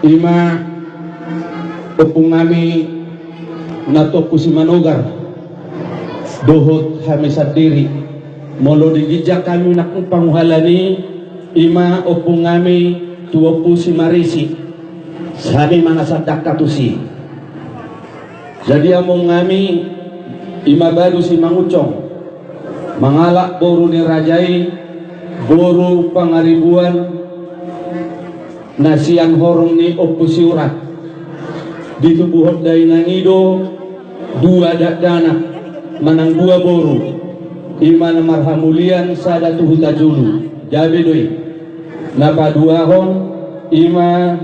ima upungami nato kusimanogar dohot kami sadiri molo digijak kami nak panghalani ima upungami tuopu si marisi sabi mana sadak katusi jadi among ngami ima baru si mangucong mangalak boru ni rajai boru pangaribuan nasian horong ni opusi urat ditubuhot dari nangido dua dana manang dua boru ima na marhamulian sada tuhuta julu jabe doi napa dua hon ima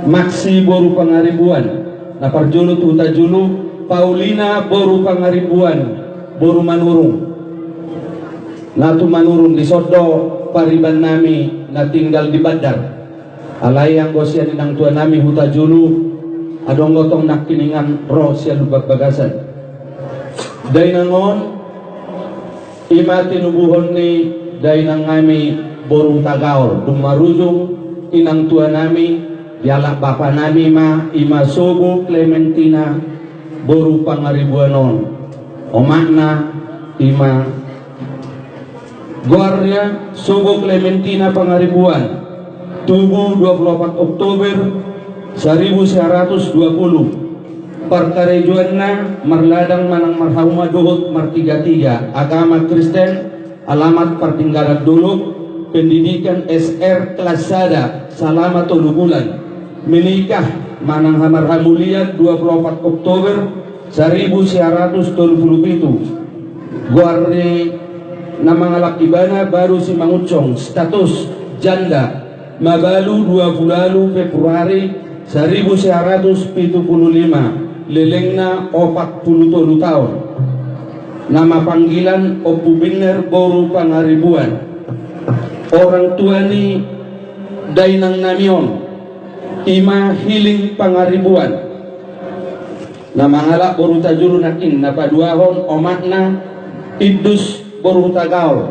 maksi boru pangaribuan napa julu tuhuta julu Paulina boru pangaribuan boru manurung natu manurung di sodo pariban nami na tinggal di Badar alay ang gosya ni nang tuan nami huta julu adong gotong nakiningan roh siya lubag bagasan day nangon ima tinubuhon ni day nang ngami borong tagaor dumarujong inang tuan nami dialak bapa nami ma ima Sogo Clementina boru pangaribuanon omakna ima Guardia Sogo Clementina pangaribuan Tubuh 24 Oktober 1920 Parkarejuanna Marladang Manang Marhauma Dohot Martiga-tiga agama Kristen alamat Partinggaran Dulu pendidikan SR kelas sada selama 3 bulan menikah Manang Marhamulian 24 Oktober 1927 Guardi nama ngalak ibana baru si mangucong status janda mabalu 20 Februari 1975 lelengna 47 tahun nama panggilan Opu Biner boru pangaribuan orang tua ni Dainang Namion ima Hiling pangaribuan nama ngalak boru tajuru nakin napa duahon omakna Idus boru tagaw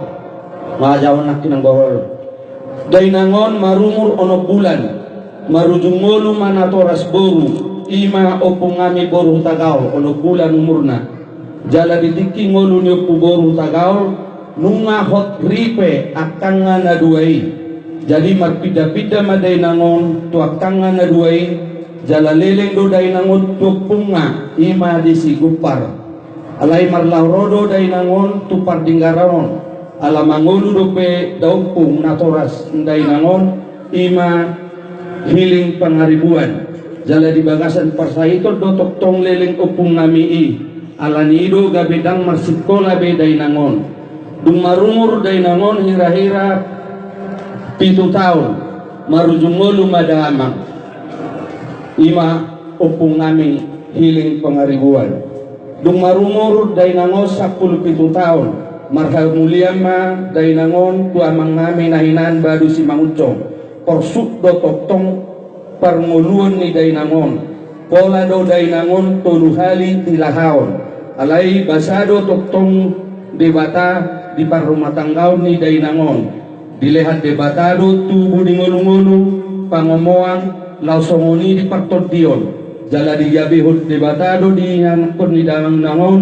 majawan nakin ang bawal Dainangon marumur ono bulan marujungolu manatoras boru ima opungami boru tagaw ono bulan umurna jala ditiki ngolu nyopu boru tagaw nunga hot ripe akanga na duai jadi marpida-pida ma Dainangon tu akanga na duai jala leleng do Dainangon tu punga ima disigupar alay marlaurodo Dainangon tu pardinggaron alamangolu dope daupung natoras Dainangon ima Hiling pangaribuan jala di bagasan parsahito dotok tong leleng upung nami alanido gabedang marsikola be Dainangon dung marumur Dainangon hira-hira 7 tahun marujungolu madamang ima upung nami Hiling pangaribuan dung marumur Dainangon 17 tahun marhamuliama Dainangon tu amang ngami nahinan badu si mangucong porsuk do toktong parnguluan ni Dainangon pola do Dainangon toluhali tilahaon alay basado toktong debata di parrumah tanggaw ni Dainangon dilihat debatado tubuh di ngulu-ngulu pangomoang lausongoni di partodion jala di jabihut debatado di yankon ni Dainangon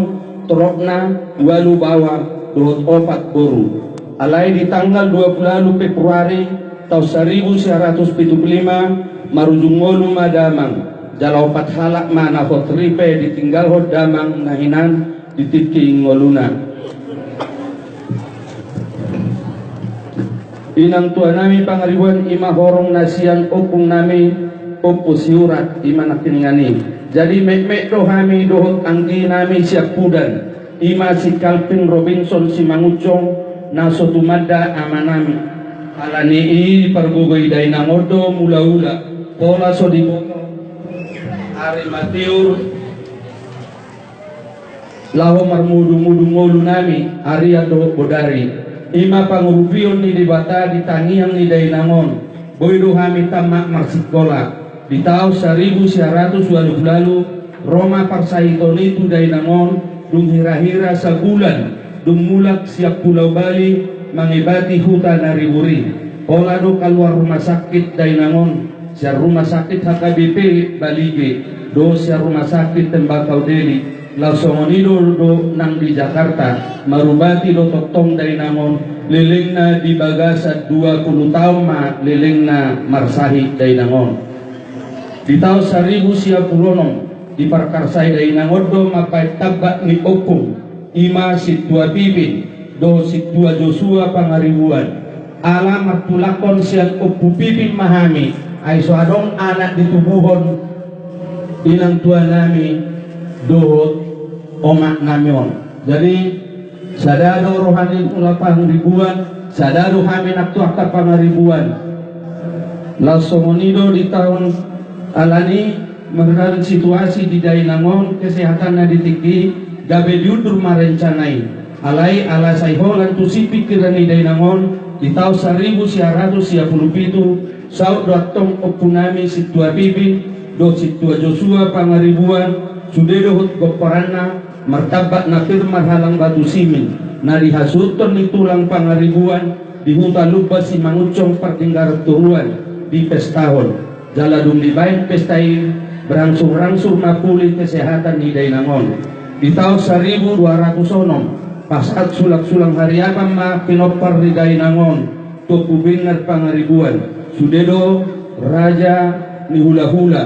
torokna walu bawang turut opat boru alay di tanggal 20 Februari tahun 1975 marujungolu madamang jala opat halak mana hotripe ditinggal hod damang nahinan ditiki ngoluna inang tua nami pangaribuan ima horong nasian opung nami opo siurat ima nakiningani jadi mek-mek do hami dohot anggi nami siap pudan ima si Calvin Robinson si mangucong na sotumada amanami alani i pargugoy Dainangodo mula-ula pola so di Ari Matiur laho marmudu-mudu ngolu nami Ari ado bodari ima pangurupion ni dibata di tangiang ni Dainangon boydo hami tamak marsikola di tahun 1920 Roma parsahitoni tu Dainangon dung hira-hira sabulan dung mulak siap Pulau Bali mangibati hutan Nariburi pola do keluar rumah sakit Dainangon sia rumah sakit HKBP Balige, do sia rumah sakit Tembakau Deli, langsungonido do nang di Jakarta, marubati do totong dari nangon, lilingna di Bagasat 20 tahun ma lilingna marsahi dari nangon. Di tahun 1010 di Parkarsai dari nangon do mapai tabak ni opung, ima situa pipin, do situa Joshua Pangaribuan. Ala martulakon siang opu pipin mahami ay suadong anak ditubuhon inang tua nami dohot omak namion. Jadi sadado rohani ulapang ribuan, sadado kami naktuaka pangaribuan. Lausomonido di tahun alani mengenal situasi di Dainangon kesehatan na ditiki gabe diudur marencanai alai ala sayholan tu si pikiran di Dainangon di tahun 1957 saud doatong opunami situa bibi do situa Joshua Pangaribuan sudah dohut goparana martabak na firman halang batu simin na dihasuton ni tulang Pangaribuan di huta lupa si mangucong pertinggar turuan di pestahon jaladung di bain pestai berangsur-angsur mapuli kesehatan di Dainangon di tahun 1200 pasat sulak-sulang hariapan ma pinopar di Dainangon tu kubingar Pangaribuan sudedo raja ni hula-hula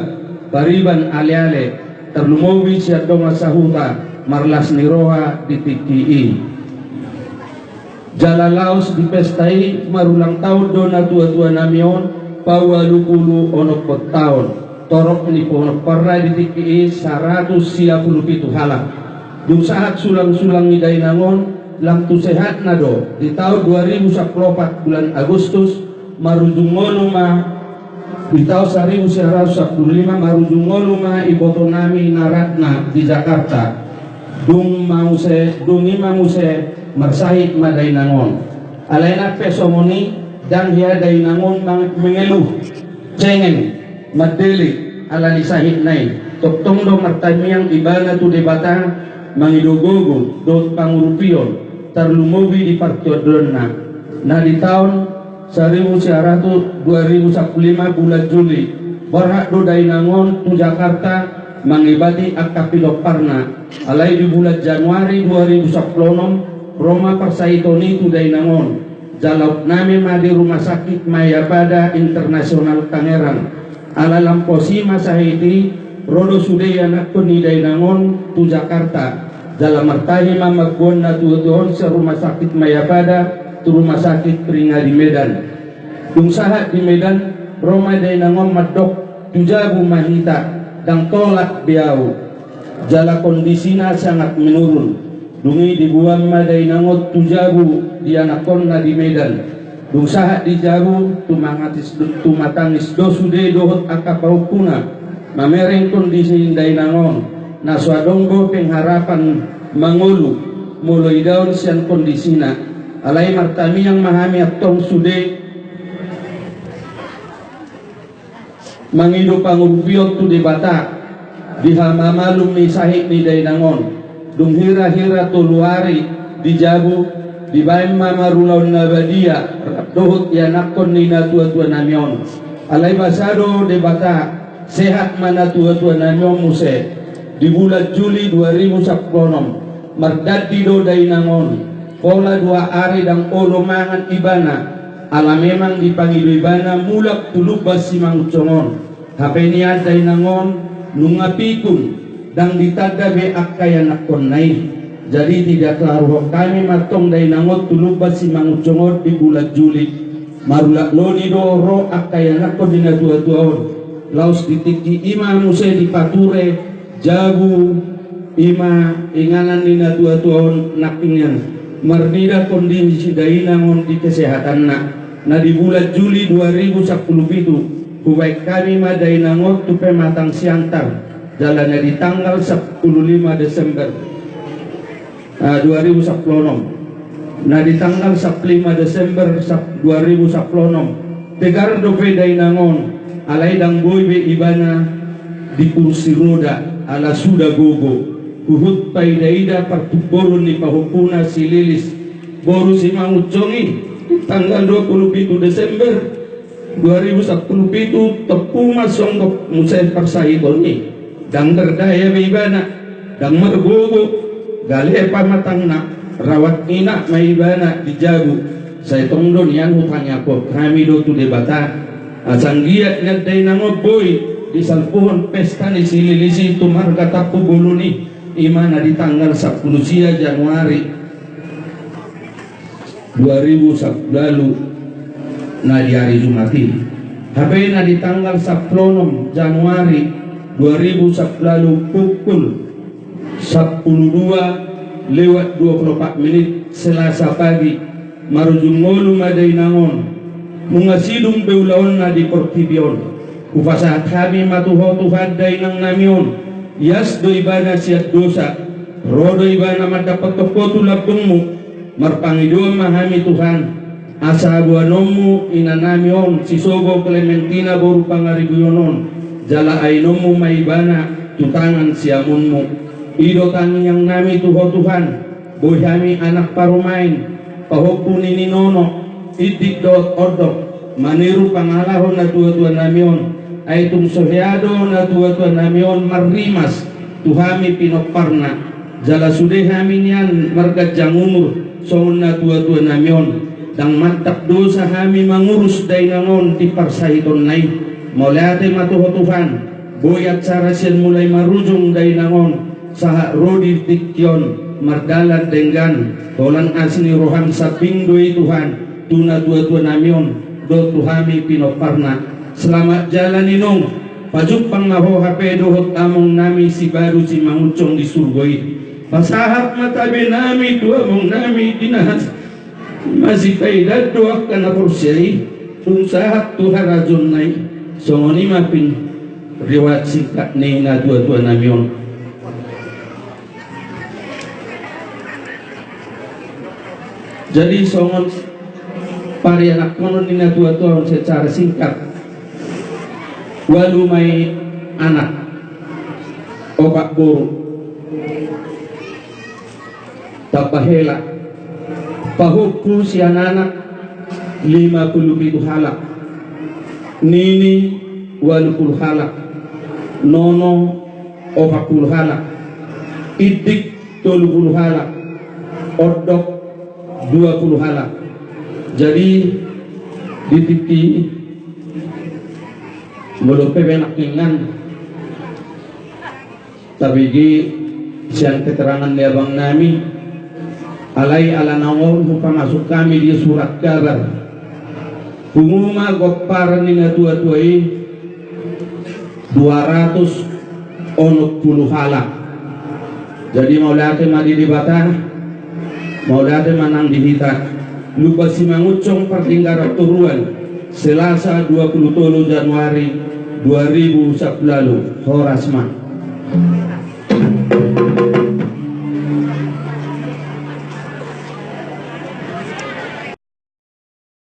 pariban ale-ale terlumowi siado masahuta marlas ni roha di TKI jalalaos di pestai marulang tahun dona tua-tua namion pawalukulu onok tahun torok ni ponok parra di TKI 157 halak dung saat sulang-sulang ni Dainangon lang tu sehat na do di tahun 2014 bulan Agustus marujungolo ma di tahun 1915 marujungolo ma iboto nami naratna di Jakarta dung ima muse marsahit ma Dainangon alaina pesomoni dan hiya Dainangon mengeluh cengeng madeli ala ni sahit nai toktong do martamiang ibana tu debata mangidogogo do pangurupion terlumobi di partiodonna na di tahun 1915 bulan Juli berhak do Dainangon tu Jakarta mengibati akapiloparna alai di bulan Januari 2010 Roma persaitoni tu Dainangon jalaut nami di rumah sakit Mayapada Internasional Tangerang ala lamposi masahiti rodo sude anak ni Dainangon tu Jakarta dalam martahi mamagon na tuon sa rumah sakit Mayapada tu rumah sakit Peringa di Medan dung sahat di Medan Roma Dainangon madok tujabu mahita dan tolak biau jala kondisinya sangat menurun dungi dibuang ma Dainangon tujabu di anakon na di Medan dung sahat di jabu tumatangis do sude dohot akapaupuna mamereng kondisi Dainangon na swadonggo pengharapan mangulu mulai daun siang kondisina alai martami yang mahami atong sude mangido pangurupiot tu debata dihamamalum ni sahit ni Dainangon dung hira-hira tuluari di jabu di baim mamarulaw na badia dohot yanakon ni na tua-tua namion alai basado debata sehat mana tua-tua namion muse di bulan Juli 2010 mardadi do Dainangon pola 2 hari dan olo mangan ibana ala memang dipanggil ibana mulak tulubas si mangucongon hapenia Dainangon nungapikun dan ditadabe akayan nakon nai jadi tidak klaruh kami matong Dainangon tulubas si mangucongon di bulan Juli marulak loni do ro akayan nakon dina tua-tuaon laus ditiki ima muse dipature jabu ima inganan nina tua-tuaon nakingyan merdida kondisi Dainangon di kesehatan na di bulan Juli 2017 kubaik kami ma Dainangon tu pematang siantar jalannya di tanggal 15 Desember 2010 na di tanggal 15 Desember 2010 tegar dope Dainangon alai dang boy be ibana di kursi roda ala suda gogo uhut paidaida partuboron ni pahupuna si lilis boru si mangucongi tanggal 27 Desember 2010 itu tepuma songgok musay parsahidon ni dang berdaya maibana dang mergogo gale pamatang na rawat ina maibana dijago saya tongdon yan hutanya ko kami do tu debata asang giat nyaday na boy di salpuhon pesta ni sililisi tumarga tapu bulu ni imana di tanggal 10 Januari 2010 lalu na di hari Jumati habis na di tanggal 10 Januari 2010 lalu pukul 10:02 Selasa pagi marujungolu maday nangon mungasidum beulaon na di Portibion upasahat kami matuho Tuhan day nang namion yas do ibana siat dosa rodo ibana madapat kepotu labungmu marpangiduan mahami Tuhan asa buanomu inanamion sisogo Clementina boru pangariguyonon jala ainomu maibana tutangan siamunmu idotan yang nami tuho Tuhan bohami anak parumain pahopuni ninono idik dot odok maniru pangalahon na tua-tua namion ay tumsohyado na tua-tua namion marimas tuhami pinoparna jala sudehami niyan margadjang umur songon na tua-tua namion dang mantap dosa hami mangurus dainangon di parsahidon nai mauliate matuho Tuhan boyat sarasin mulai marujung dainangon saha rodi dikyon mardalan denggan tolan asni roham saping doi Tuhan tuna tua-tua namion do tuhami pinoparna selamat jalan inong pajuk pangaho hape dohot among nami si baru si mangucong di surgoi pasahap matabe nami tua mong nami dinahas masih kaidat doak kana porsyai tung sahat Tuhan rajon nai songoni mapin riwat singkat ni na tua-tua namion jadi songon pari anak konon ni na tua-tua secara singkat walu may anak opak buru tapahela pahuku si anak 50 halak nini 80 halak nono 40 halak idik 30 halak odok 20 halak jadi di titi belum pebenak ingan tapi di siang keterangan di abang nami alai ala nawon masuk kami di surat kabar penguma gopar ni tua-tuai 200 puluh halak jadi mau lihat madi di batang mau lihat manang di hita lupa si mangucong pertinggaran turuan Selasa 23 Januari 2010 lalu Horasma